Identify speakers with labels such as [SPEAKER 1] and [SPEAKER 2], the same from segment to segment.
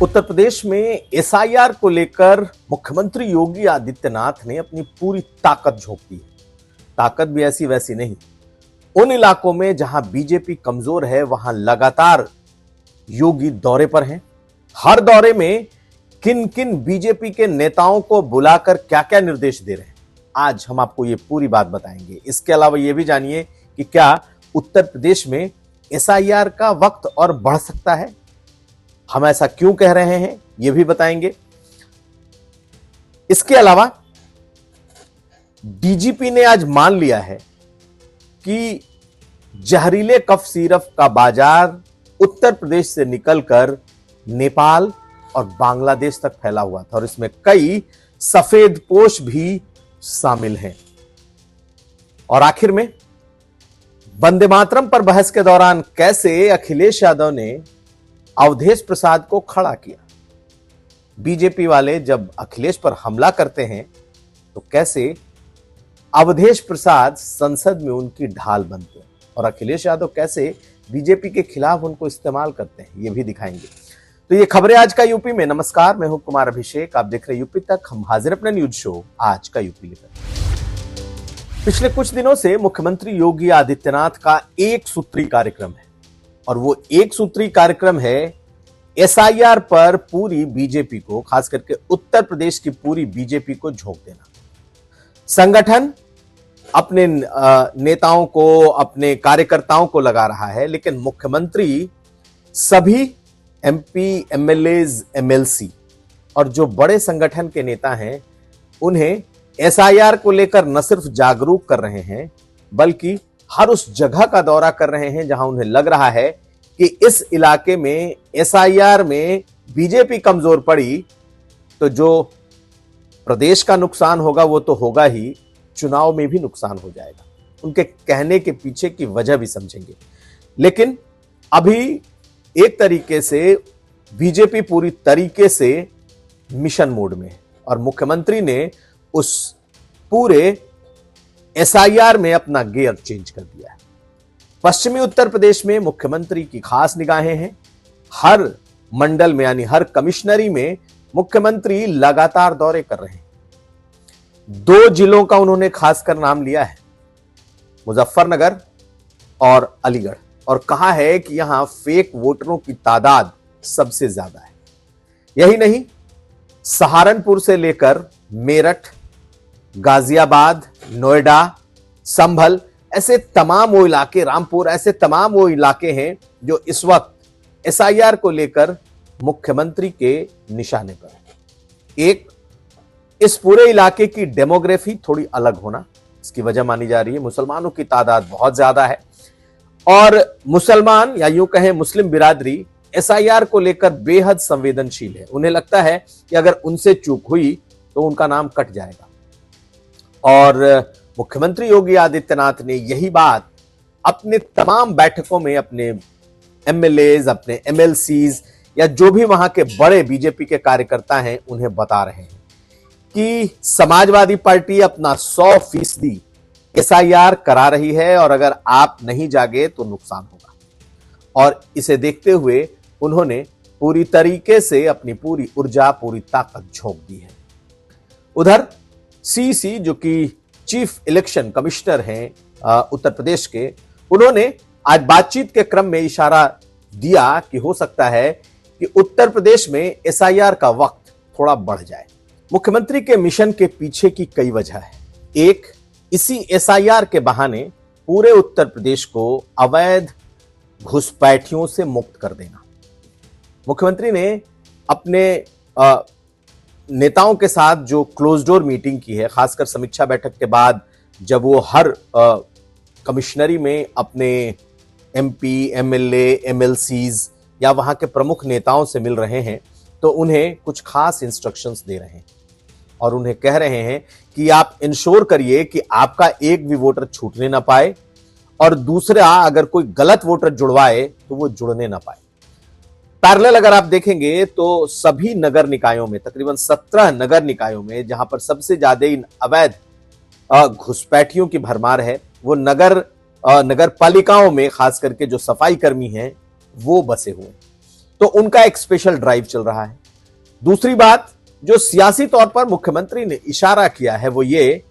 [SPEAKER 1] उत्तर प्रदेश में एसआईआर को लेकर मुख्यमंत्री योगी आदित्यनाथ ने अपनी पूरी ताकत झोंक दी है। ताकत भी ऐसी वैसी नहीं। उन इलाकों में जहां बीजेपी कमजोर है वहां लगातार योगी दौरे पर हैं। हर दौरे में किन किन बीजेपी के नेताओं को बुलाकर क्या क्या निर्देश दे रहे हैं, आज हम आपको ये पूरी बात बताएंगे। इसके अलावा यह भी जानिए कि क्या उत्तर प्रदेश में एसआईआर का वक्त और बढ़ सकता है, हम ऐसा क्यों कह रहे हैं यह भी बताएंगे। इसके अलावा डीजीपी ने आज मान लिया है कि जहरीले कफ सिरप का बाजार उत्तर प्रदेश से निकलकर नेपाल और बांग्लादेश तक फैला हुआ था और इसमें कई सफेदपोश भी शामिल हैं। और आखिर में वंदे मातरम पर बहस के दौरान कैसे अखिलेश यादव ने अवधेश प्रसाद को खड़ा किया। बीजेपी वाले जब अखिलेश पर हमला करते हैं तो कैसे अवधेश प्रसाद संसद में उनकी ढाल बनते हैं और अखिलेश यादव कैसे बीजेपी के खिलाफ उनको इस्तेमाल करते हैं, यह भी दिखाएंगे। तो ये खबरें आज का यूपी में। नमस्कार, मैं हूं कुमार अभिषेक, आप देख रहे हैं यूपी तक। हम हाजिर अपने न्यूज शो आज का यूपी लेकर। पिछले कुछ दिनों से मुख्यमंत्री योगी आदित्यनाथ का एक सूत्री कार्यक्रम है और वो एक सूत्री कार्यक्रम है एसआईआर पर पूरी बीजेपी को, खास करके उत्तर प्रदेश की पूरी बीजेपी को झोंक देना। संगठन अपने नेताओं को, अपने कार्यकर्ताओं को लगा रहा है, लेकिन मुख्यमंत्री सभी एमपी, एमएलएज, एमएलसी और जो बड़े संगठन के नेता हैं उन्हें एसआईआर को लेकर न सिर्फ जागरूक कर रहे हैं बल्कि हर उस जगह का दौरा कर रहे हैं जहां उन्हें लग रहा है कि इस इलाके में एसआईआर में बीजेपी कमजोर पड़ी तो जो प्रदेश का नुकसान होगा वो तो होगा ही, चुनाव में भी नुकसान हो जाएगा। उनके कहने के पीछे की वजह भी समझेंगे। लेकिन अभी एक तरीके से बीजेपी पूरी तरीके से मिशन मोड में है और मुख्यमंत्री ने उस पूरे एसआईआर में अपना गियर चेंज कर दिया है। पश्चिमी उत्तर प्रदेश में मुख्यमंत्री की खास निगाहें हैं। हर मंडल में यानी हर कमिश्नरी में मुख्यमंत्री लगातार दौरे कर रहे हैं। 2 जिलों का उन्होंने खासकर नाम लिया है, मुजफ्फरनगर और अलीगढ़, और कहा है कि यहां फेक वोटरों की तादाद सबसे ज्यादा है। यही नहीं, सहारनपुर से लेकर मेरठ, गाजियाबाद, नोएडा, संभल, ऐसे तमाम वो इलाके, रामपुर, ऐसे तमाम वो इलाके हैं जो इस वक्त एसआईआर को लेकर मुख्यमंत्री के निशाने पर है। एक, इस पूरे इलाके की डेमोग्राफी थोड़ी अलग होना, इसकी वजह मानी जा रही है मुसलमानों की तादाद बहुत ज्यादा है और मुसलमान या यूं कहें मुस्लिम बिरादरी एसआईआर को लेकर बेहद संवेदनशील है। उन्हें लगता है कि अगर उनसे चूक हुई तो उनका नाम कट जाएगा और मुख्यमंत्री योगी आदित्यनाथ ने यही बात अपने तमाम बैठकों में अपने एमएलएज, अपने एमएलसीज या जो भी वहां के बड़े बीजेपी के कार्यकर्ता हैं उन्हें बता रहे हैं कि समाजवादी पार्टी अपना 100% एसआईआर करा रही है और अगर आप नहीं जागे तो नुकसान होगा। और इसे देखते हुए उन्होंने पूरी तरीके से अपनी पूरी ऊर्जा, पूरी ताकत झोंक दी है। उधर सीसी जो कि चीफ इलेक्शन कमिश्नर हैं उत्तर प्रदेश के, उन्होंने आज बातचीत के क्रम में इशारा दिया कि हो सकता है कि उत्तर प्रदेश में एसआईआर का वक्त थोड़ा बढ़ जाए। मुख्यमंत्री के मिशन के पीछे की कई वजह है। एक, इसी एसआईआर के बहाने पूरे उत्तर प्रदेश को अवैध घुसपैठियों से मुक्त कर देना। मुख्यमंत्री ने अपने नेताओं के साथ जो क्लोज डोर मीटिंग की है, खासकर समीक्षा बैठक के बाद जब वो हर कमिश्नरी में अपने एमपी, एमएलए, एमएलसीज या वहां के प्रमुख नेताओं से मिल रहे हैं तो उन्हें कुछ खास इंस्ट्रक्शंस दे रहे हैं और उन्हें कह रहे हैं कि आप इंश्योर करिए कि आपका एक भी वोटर छूटने ना पाए और दूसरा अगर कोई गलत वोटर जुड़वाए तो वो जुड़ने ना पाए। पैरेलल अगर आप देखेंगे तो सभी नगर निकायों में, तकरीबन 17 नगर निकायों में जहां पर सबसे ज्यादा इन अवैध घुसपैठियों की भरमार है, वो नगर पालिकाओं में खास करके जो सफाई कर्मी हैं वो बसे हुए। तो उनका एक स्पेशल ड्राइव चल रहा है। दूसरी बात जो सियासी तौर पर मुख्यमंत्री ने इशारा किया है वो ये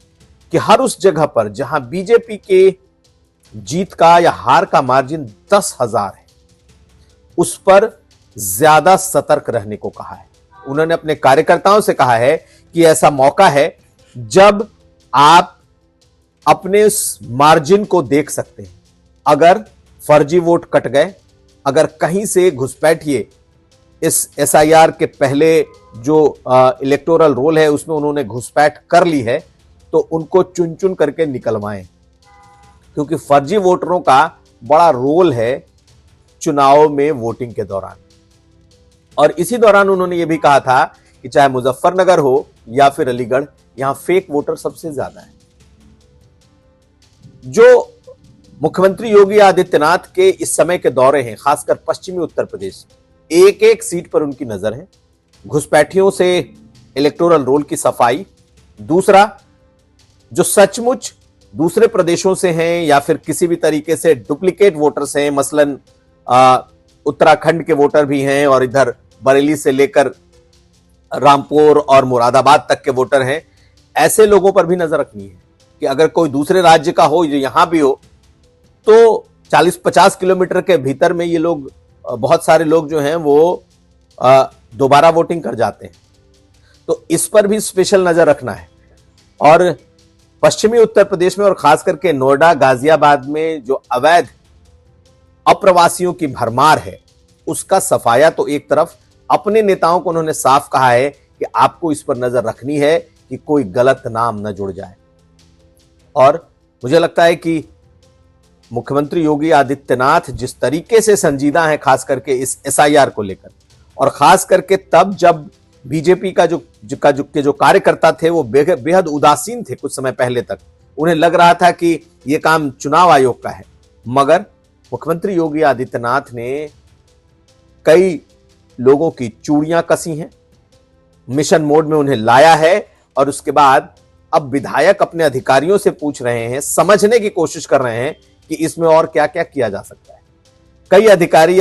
[SPEAKER 1] कि हर उस जगह पर जहां बीजेपी के जीत का या हार का मार्जिन 10,000 है उस पर ज्यादा सतर्क रहने को कहा है। उन्होंने अपने कार्यकर्ताओं से कहा है कि ऐसा मौका है जब आप अपने उस मार्जिन को देख सकते हैं। अगर फर्जी वोट कट गए, अगर कहीं से घुसपैठिए इस एसआईआर के पहले जो इलेक्टोरल रोल है उसमें उन्होंने घुसपैठ कर ली है तो उनको चुन चुन करके निकलवाएं, क्योंकि फर्जी वोटरों का बड़ा रोल है चुनाव में वोटिंग के दौरान। और इसी दौरान उन्होंने यह भी कहा था कि चाहे मुजफ्फरनगर हो या फिर अलीगढ़, यहां फेक वोटर सबसे ज्यादा है। जो मुख्यमंत्री योगी आदित्यनाथ के इस समय के दौरे हैं, खासकर पश्चिमी उत्तर प्रदेश, एक एक सीट पर उनकी नजर है। घुसपैठियों से इलेक्टोरल रोल की सफाई। दूसरा, जो सचमुच दूसरे प्रदेशों से हैं या फिर किसी भी तरीके से डुप्लीकेट वोटर्स हैं, मसलन उत्तराखंड के वोटर भी हैं और इधर बरेली से लेकर रामपुर और मुरादाबाद तक के वोटर हैं, ऐसे लोगों पर भी नजर रखनी है कि अगर कोई दूसरे राज्य का हो जो यहां भी हो तो 40-50 किलोमीटर के भीतर में ये लोग, बहुत सारे लोग जो हैं वो दोबारा वोटिंग कर जाते हैं। तो इस पर भी स्पेशल नजर रखना है। और पश्चिमी उत्तर प्रदेश में और खास करके नोएडा, गाजियाबाद में जो अवैध अप्रवासियों की भरमार है उसका सफाया तो एक तरफ, अपने नेताओं को उन्होंने साफ कहा है कि आपको इस पर नजर रखनी है कि कोई गलत नाम न जुड़ जाए। और मुझे लगता है कि मुख्यमंत्री योगी आदित्यनाथ जिस तरीके से संजीदा हैं खास करके इस एसआईआर को लेकर, और खास करके तब जब बीजेपी का जो कार्यकर्ता थे वो बेहद उदासीन थे कुछ समय पहले तक, उन्हें लग रहा था कि यह काम चुनाव आयोग का है, मगर मुख्यमंत्री योगी आदित्यनाथ ने कई लोगों की चूड़ियां कसी हैं, मिशन मोड में उन्हें लाया है और उसके बाद अब विधायक अपने अधिकारियों से पूछ रहे हैं, समझने की कोशिश कर रहे हैं कि इसमें और क्या क्या किया जा सकता है। कई अधिकारी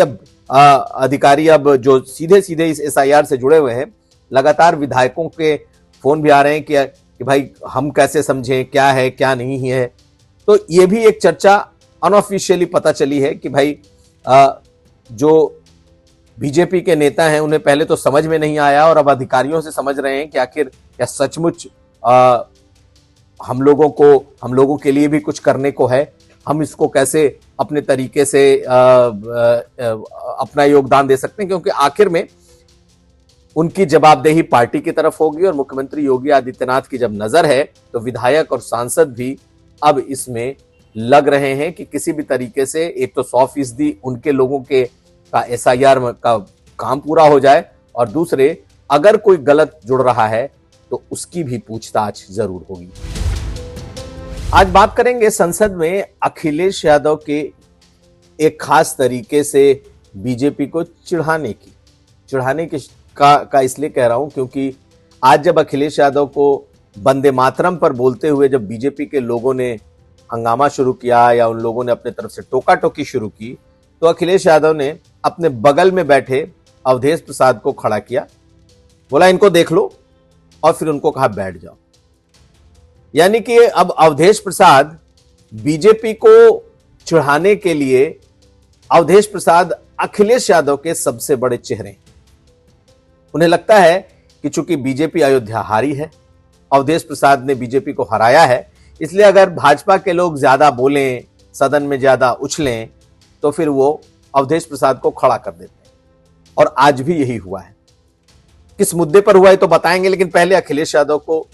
[SPEAKER 1] अब जो सीधे सीधे इस एसआईआर से जुड़े हुए हैं, लगातार विधायकों के फोन भी आ रहे हैं कि भाई हम कैसे समझें क्या है क्या नहीं है। तो ये भी एक चर्चा अनऑफिशियली पता चली है कि भाई जो बीजेपी के नेता हैं उन्हें पहले तो समझ में नहीं आया और अब अधिकारियों से समझ रहे हैं कि आखिर क्या सचमुच हम लोगों के लिए भी कुछ करने को है, हम इसको कैसे अपने तरीके से अपना योगदान दे सकते हैं, क्योंकि आखिर में उनकी जवाबदेही पार्टी की तरफ होगी और मुख्यमंत्री योगी आदित्यनाथ की जब नजर है तो विधायक और सांसद भी अब इसमें लग रहे हैं कि किसी भी तरीके से एक तो 100% उनके लोगों के का एसआईआर का काम पूरा हो जाए और दूसरे अगर कोई गलत जुड़ रहा है तो उसकी भी पूछताछ जरूर होगी। आज बात करेंगे संसद में अखिलेश यादव के एक खास तरीके से बीजेपी को चिढ़ाने की का इसलिए कह रहा हूं क्योंकि आज जब अखिलेश यादव को वंदे मातरम पर बोलते हुए जब बीजेपी के लोगों ने हंगामा शुरू किया या उन लोगों ने अपने तरफ से टोका टोकी शुरू की, तो अखिलेश यादव ने अपने बगल में बैठे अवधेश प्रसाद को खड़ा किया, बोला इनको देख लो, और फिर उनको कहा बैठ जाओ। यानी कि अब अवधेश प्रसाद बीजेपी को चिढ़ाने के लिए, अवधेश प्रसाद अखिलेश यादव के सबसे बड़े चेहरे हैं। उन्हें लगता है कि चूंकि बीजेपी अयोध्या हारी है, अवधेश प्रसाद ने बीजेपी को हराया है, इसलिए अगर भाजपा के लोग ज्यादा बोलें, सदन में ज्यादा उछलें, तो फिर वो अवधेश प्रसाद को खड़ा कर देते हैं। और आज भी यही हुआ है। किस मुद्दे पर हुआ है तो बताएंगे, लेकिन पहले अखिलेश यादव को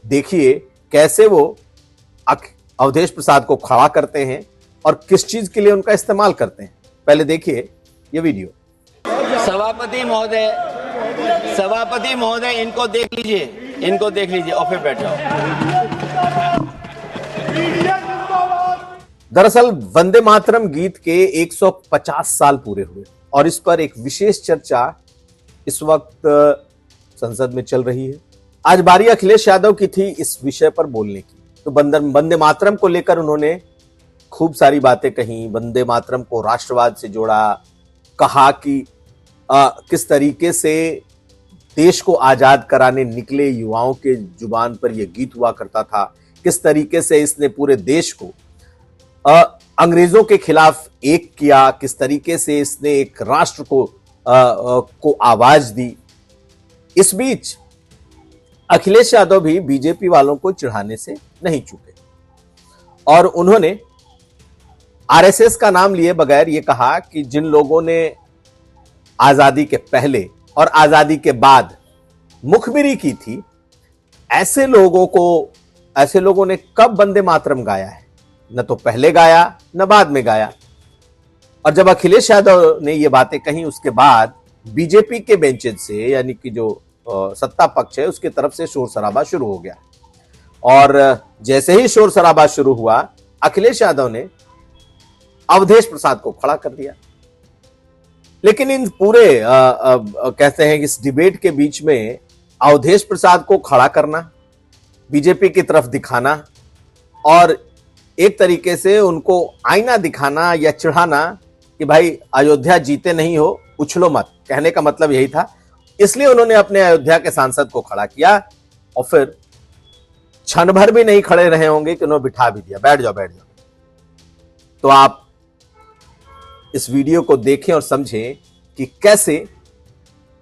[SPEAKER 1] देखिए कैसे वो अवधेश प्रसाद को खड़ा करते हैं और किस चीज के लिए उनका इस्तेमाल करते हैं। पहले देखिए ये वीडियो।
[SPEAKER 2] सभापति महोदय इनको देख लीजिए और फिर बैठ जाओ।
[SPEAKER 1] दरअसल वंदे मातरम गीत के 150 साल पूरे हुए और इस पर एक विशेष चर्चा इस वक्त संसद में चल रही है। आज बारी अखिलेश यादव की थी इस विषय पर बोलने की, तो वंदे मातरम को लेकर उन्होंने खूब सारी बातें कही, वंदे मातरम को राष्ट्रवाद से जोड़ा, कहा कि किस तरीके से देश को आजाद कराने निकले युवाओं के जुबान पर यह गीत हुआ करता था, किस तरीके से इसने पूरे देश को अंग्रेजों के खिलाफ एक किया, किस तरीके से इसने एक राष्ट्र को आवाज दी। इस बीच अखिलेश यादव भी बीजेपी वालों को चिढ़ाने से नहीं चूके और उन्होंने आरएसएस का नाम लिए बगैर यह कहा कि जिन लोगों ने आजादी के पहले और आजादी के बाद मुखबिरी की थी, ऐसे लोगों ने कब वंदे मातरम गाया है? न तो पहले गाया न बाद में गाया। और जब अखिलेश यादव ने ये बातें कही, उसके बाद बीजेपी के बेंचेज से, यानी कि जो सत्ता पक्ष है, उसकी तरफ से शोर शराबा शुरू हो गया। और जैसे ही शोर शराबा शुरू हुआ, अखिलेश यादव ने अवधेश प्रसाद को खड़ा कर दिया। लेकिन इन पूरे कहते हैं कि इस डिबेट के बीच में अवधेश प्रसाद को खड़ा करना, बीजेपी की तरफ दिखाना और एक तरीके से उनको आईना दिखाना या चिढ़ाना कि भाई अयोध्या जीते नहीं हो, उछलो मत, कहने का मतलब यही था। इसलिए उन्होंने अपने अयोध्या के सांसद को खड़ा किया और फिर क्षण भर भी नहीं खड़े रहे होंगे कि उन्होंने बिठा भी दिया, बैठ जाओ बैठ जाओ। तो आप इस वीडियो को देखें और समझें कि कैसे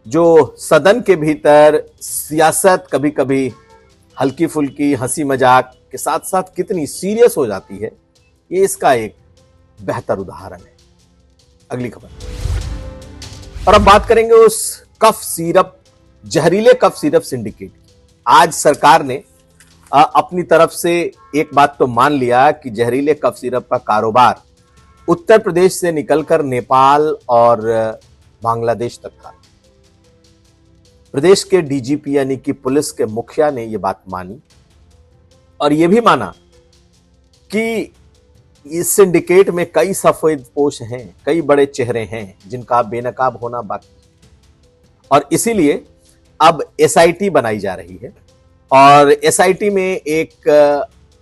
[SPEAKER 1] जो सदन के भीतर सियासत कभी कभी हल्की फुल्की हंसी मजाक के साथ साथ कितनी सीरियस हो जाती है, ये इसका एक बेहतर उदाहरण है। अगली खबर। और अब बात करेंगे उस कफ सिरप, जहरीले कफ सिरप सिंडिकेट की। आज सरकार ने अपनी तरफ से एक बात तो मान लिया कि जहरीले कफ सिरप का कारोबार उत्तर प्रदेश से निकलकर नेपाल और बांग्लादेश तक था। प्रदेश के डीजीपी यानी कि पुलिस के मुखिया ने यह बात मानी और यह भी माना कि इस सिंडिकेट में कई सफेदपोश हैं, कई बड़े चेहरे हैं जिनका बेनकाब होना बाकी, और इसीलिए अब एसआईटी बनाई जा रही है और एसआईटी में एक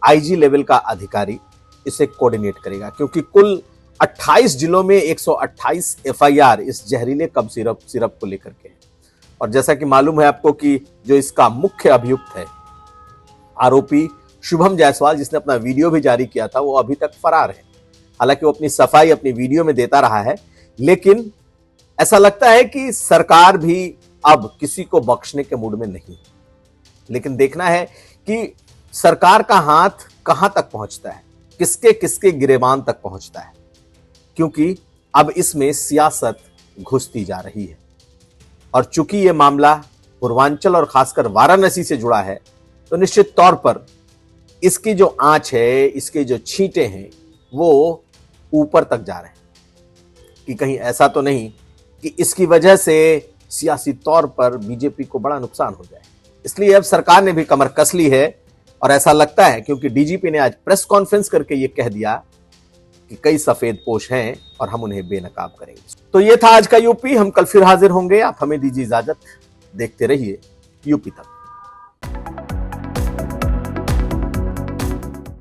[SPEAKER 1] आईजी लेवल का अधिकारी इसे कोऑर्डिनेट करेगा, क्योंकि कुल 28 जिलों में 128 एफआईआर इस जहरीले कफ सिरप को लेकर के। और जैसा कि मालूम है आपको कि जो इसका मुख्य अभियुक्त है, आरोपी शुभम जायसवाल, जिसने अपना वीडियो भी जारी किया था, वो अभी तक फरार है। हालांकि वो अपनी सफाई अपनी वीडियो में देता रहा है, लेकिन ऐसा लगता है कि सरकार भी अब किसी को बख्शने के मूड में नहीं। लेकिन देखना है कि सरकार का हाथ कहां तक पहुंचता है, किसके किसके गिरेबान तक पहुंचता है, क्योंकि अब इसमें सियासत घुसती जा रही है। और चूंकि यह मामला पूर्वांचल और खासकर वाराणसी से जुड़ा है, तो निश्चित तौर पर इसकी जो आंच है, इसके जो छींटे हैं, वो ऊपर तक जा रहे हैं कि कहीं ऐसा तो नहीं कि इसकी वजह से सियासी तौर पर बीजेपी को बड़ा नुकसान हो जाए। इसलिए अब सरकार ने भी कमर कस ली है और ऐसा लगता है, क्योंकि डीजीपी ने आज प्रेस कॉन्फ्रेंस करके ये कह दिया कि कई सफेदपोश हैं और हम उन्हें बेनकाब करेंगे। तो ये था आज का यूपी। हम कल फिर हाजिर होंगे। आप हमें दीजिए इजाजत। देखते रहिए यूपी तक।